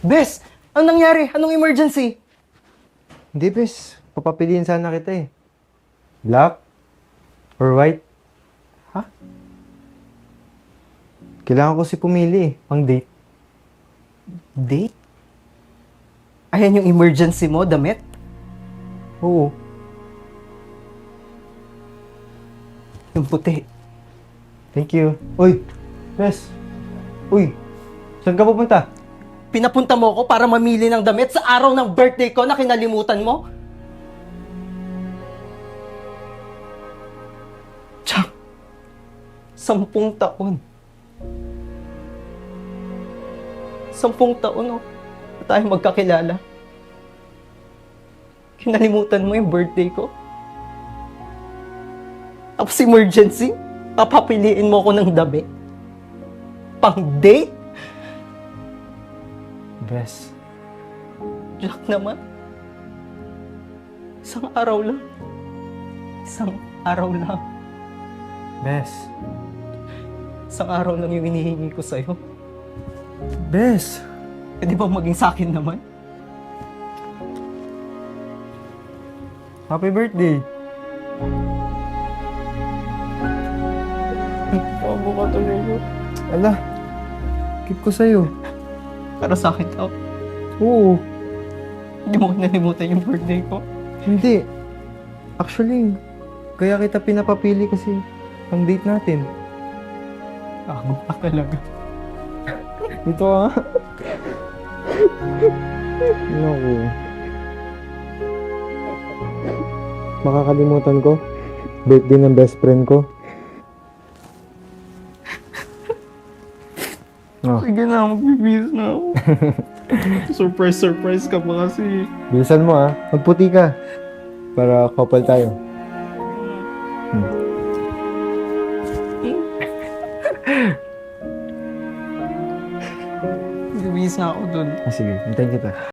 Bes, ang nangyari? Anong emergency? Hindi, bes. Papapiliin sana kita eh. Black or white? Ha? Kailangan ko si pumili eh, pang date. Date? Ayan yung emergency mo, damit? Oo. Yung puti. Thank you. Uy, bes. Uy, saan ka pupunta? Pinapunta mo ako para mamili ng damit sa araw ng birthday ko na kinalimutan mo? Tsak, 10 taon. 10 taon, oh. Na tayo magkakilala. Kinalimutan mo yung birthday ko? Tapos emergency? Papapiliin mo ako ng damit? Pang date? Bes. Jack naman. Isang araw lang. Isang araw lang. Bes. Isang araw lang yung hinihingi ko sa'yo. Bes. Pwede bang maging sa'kin naman? Happy birthday. Bago ka tuloy. Ala, keep ko sa'yo. Para sa'kin to. Oo. Hindi mo kinalimutan yung birthday ko. Hindi. Actually, kaya kita pinapapili kasi pang date natin. Gago ka talaga. Dito ka nga. Naku. Makakalimutan ko. Birthday ng best friend ko. Oh. Sige na, magbibihis na ako. Surprise ka pa kasi. Bilisan mo ah. Magputi ka. Para couple tayo. Magbibihis na ako dun. Ah, sige, hintayin kita.